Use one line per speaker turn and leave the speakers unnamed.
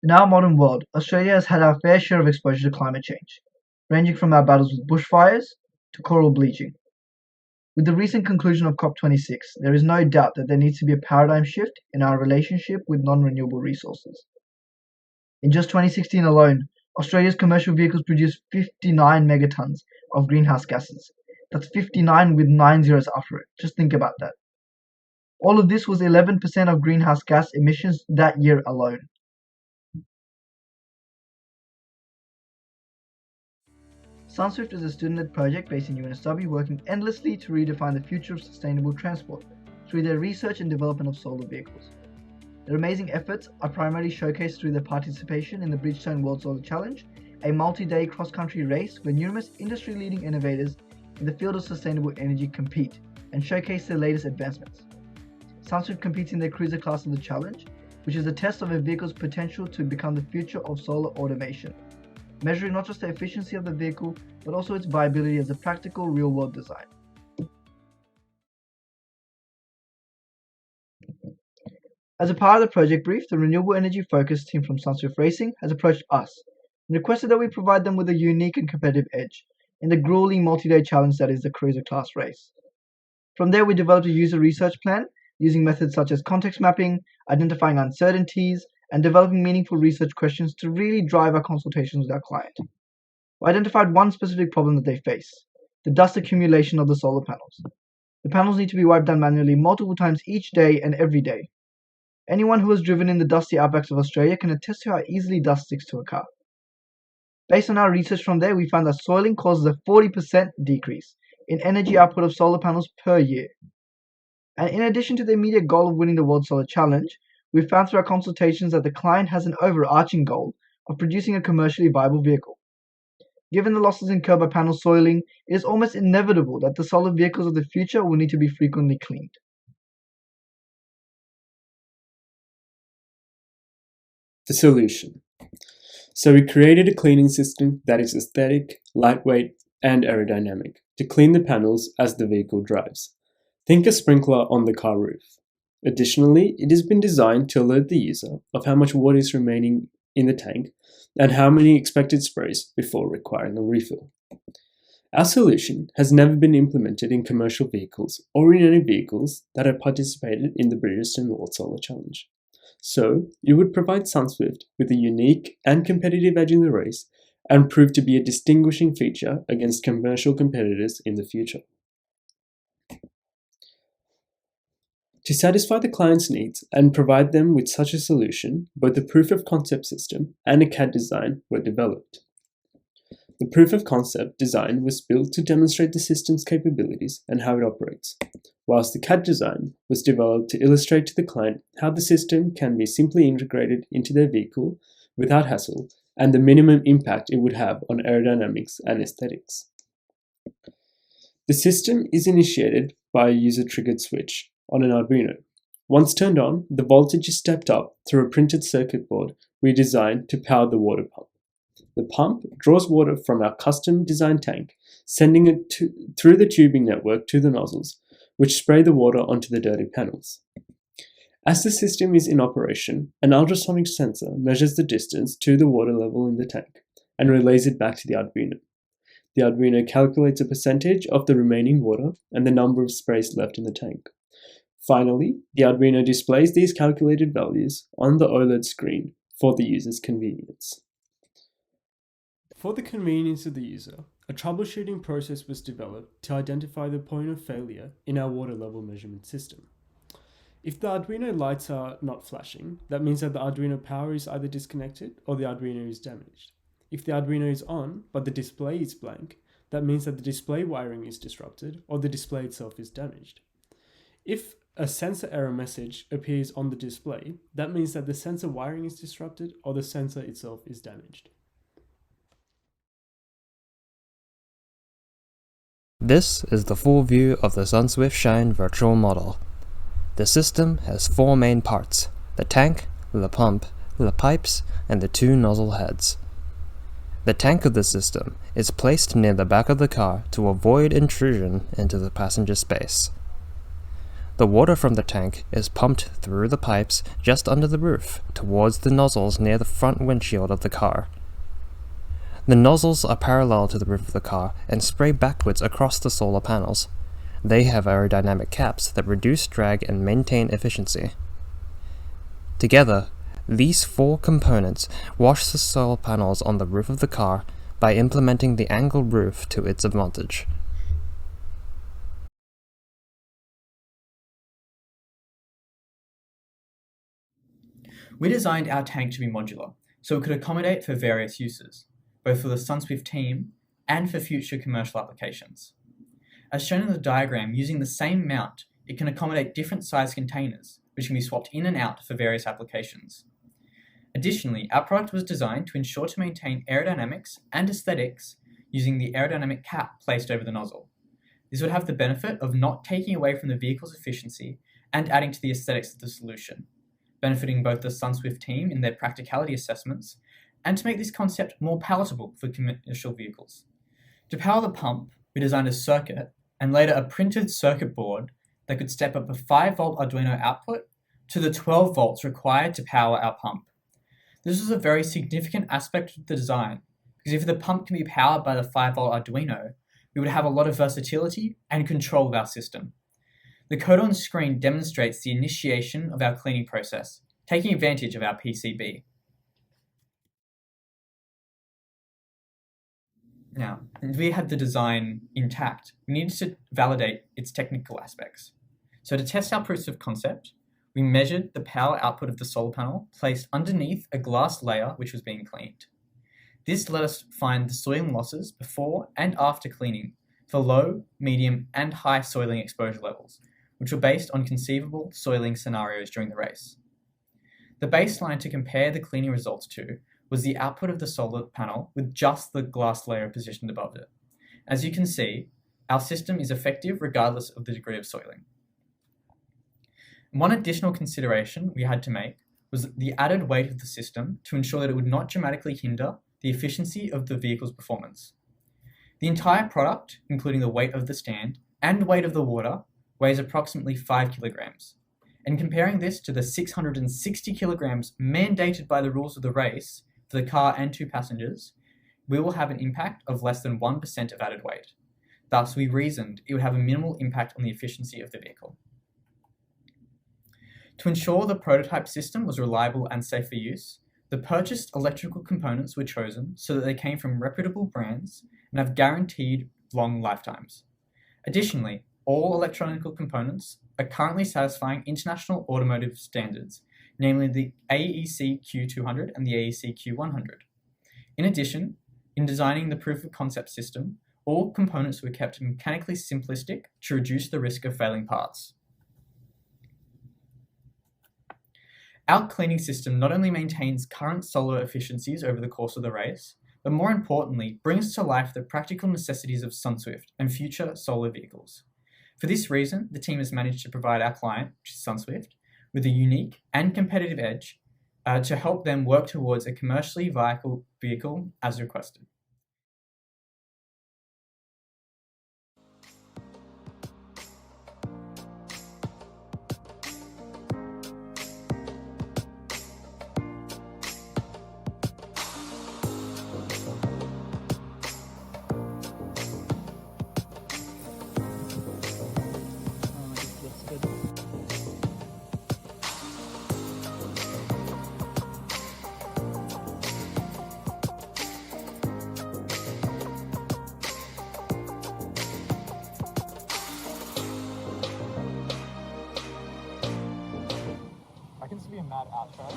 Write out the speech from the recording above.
In our modern world, Australia has had our fair share of exposure to climate change, ranging from our battles with bushfires to coral bleaching. With the recent conclusion of COP26, there is no doubt that there needs to be a paradigm shift in our relationship with non-renewable resources. In just 2016 alone, Australia's commercial vehicles produced 59 megatons of greenhouse gases. That's 59 with 9 zeros after it. Just think about that. All of this was 11% of greenhouse gas emissions that year alone. SUNSWIFT is a student-led project based in UNSW working endlessly to redefine the future of sustainable transport through their research and development of solar vehicles. Their amazing efforts are primarily showcased through their participation in the Bridgestone World Solar Challenge, a multi-day cross-country race where numerous industry-leading innovators in the field of sustainable energy compete and showcase their latest advancements. SUNSWIFT competes in their cruiser class of the challenge, which is a test of a vehicle's potential to become the future of solar automation, measuring not just the efficiency of the vehicle, but also its viability as a practical real-world design. As a part of the project brief, the renewable energy-focused team from SUNSWIFT Racing has approached us and requested that we provide them with a unique and competitive edge in the grueling multi-day challenge that is the cruiser class race. From there, we developed a user research plan using methods such as context mapping, identifying uncertainties, and developing meaningful research questions to really drive our consultations with our client. We identified one specific problem that they face: the dust accumulation of the solar panels. The panels need to be wiped down manually multiple times each day and every day. Anyone who has driven in the dusty outbacks of Australia can attest to how easily dust sticks to a car. Based on our research from there, we found that soiling causes a 40% decrease in energy output of solar panels per year. And in addition to the immediate goal of winning the World Solar Challenge, we found through our consultations that the client has an overarching goal of producing a commercially viable vehicle. Given the losses incurred by panel soiling, it is almost inevitable that the solar vehicles of the future will need to be frequently cleaned.
The solution. So we created a cleaning system that is aesthetic, lightweight, and aerodynamic to clean the panels as the vehicle drives. Think a sprinkler on the car roof. Additionally, it has been designed to alert the user of how much water is remaining in the tank and how many expected sprays before requiring a refill. Our solution has never been implemented in commercial vehicles or in any vehicles that have participated in the Bridgestone World Solar Challenge. So, it would provide SUNSWIFT with a unique and competitive edge in the race and prove to be a distinguishing feature against commercial competitors in the future. To satisfy the client's needs and provide them with such a solution, both the proof of concept system and a CAD design were developed. The proof of concept design was built to demonstrate the system's capabilities and how it operates, whilst the CAD design was developed to illustrate to the client how the system can be simply integrated into their vehicle without hassle and the minimum impact it would have on aerodynamics and aesthetics. The system is initiated by a user-triggered switch on an Arduino. Once turned on, the voltage is stepped up through a printed circuit board we designed to power the water pump. The pump draws water from our custom-designed tank, sending it through the tubing network to the nozzles, which spray the water onto the dirty panels. As the system is in operation, an ultrasonic sensor measures the distance to the water level in the tank and relays it back to the Arduino. The Arduino calculates a percentage of the remaining water and the number of sprays left in the tank. Finally, the Arduino displays these calculated values on the OLED screen for the user's convenience. For the convenience of the user, a troubleshooting process was developed to identify the point of failure in our water level measurement system. If the Arduino lights are not flashing, that means that the Arduino power is either disconnected or the Arduino is damaged. If the Arduino is on, but the display is blank, that means that the display wiring is disrupted or the display itself is damaged. If a sensor error message appears on the display, that means that the sensor wiring is disrupted or the sensor itself is damaged.
This is the full view of the SUNSWIFT Shine virtual model. The system has four main parts: the tank, the pump, the pipes, and the two nozzle heads. The tank of the system is placed near the back of the car to avoid intrusion into the passenger space. The water from the tank is pumped through the pipes just under the roof towards the nozzles near the front windshield of the car. The nozzles are parallel to the roof of the car and spray backwards across the solar panels. They have aerodynamic caps that reduce drag and maintain efficiency. Together, these four components wash the solar panels on the roof of the car by implementing the angled roof to its advantage.
We designed our tank to be modular, so it could accommodate for various uses, both for the SUNSWIFT team and for future commercial applications. As shown in the diagram, using the same mount, it can accommodate different size containers, which can be swapped in and out for various applications. Additionally, our product was designed to ensure to maintain aerodynamics and aesthetics using the aerodynamic cap placed over the nozzle. This would have the benefit of not taking away from the vehicle's efficiency and adding to the aesthetics of the solution, benefiting both the SUNSWIFT team in their practicality assessments and to make this concept more palatable for commercial vehicles. To power the pump, we designed a circuit and later a printed circuit board that could step up a 5-volt Arduino output to the 12 volts required to power our pump. This is a very significant aspect of the design, because if the pump can be powered by the 5-volt Arduino, we would have a lot of versatility and control of our system. The code on screen demonstrates the initiation of our cleaning process, taking advantage of our PCB. Now, if we had the design intact, we needed to validate its technical aspects. So to test our proofs of concept, we measured the power output of the solar panel placed underneath a glass layer which was being cleaned. This let us find the soiling losses before and after cleaning for low, medium, and high soiling exposure levels, which were based on conceivable soiling scenarios during the race. The baseline to compare the cleaning results to was the output of the solar panel with just the glass layer positioned above it. As you can see, our system is effective regardless of the degree of soiling. One additional consideration we had to make was the added weight of the system to ensure that it would not dramatically hinder the efficiency of the vehicle's performance. The entire product, including the weight of the stand and weight of the water, weighs approximately 5 kilograms. And comparing this to the 660 kilograms mandated by the rules of the race for the car and 2 passengers, we will have an impact of less than 1% of added weight. Thus, we reasoned it would have a minimal impact on the efficiency of the vehicle. To ensure the prototype system was reliable and safe for use, the purchased electrical components were chosen so that they came from reputable brands and have guaranteed long lifetimes. Additionally, all electronic components are currently satisfying international automotive standards, namely the AEC Q200 and the AEC Q100. In addition, in designing the proof of concept system, all components were kept mechanically simplistic to reduce the risk of failing parts. Our cleaning system not only maintains current solar efficiencies over the course of the race, but more importantly, brings to life the practical necessities of SUNSWIFT and future solar vehicles. For this reason, the team has managed to provide our client, which is SUNSWIFT, with a unique and competitive edge to help them work towards a commercially viable vehicle as requested.
I can see a mad outro.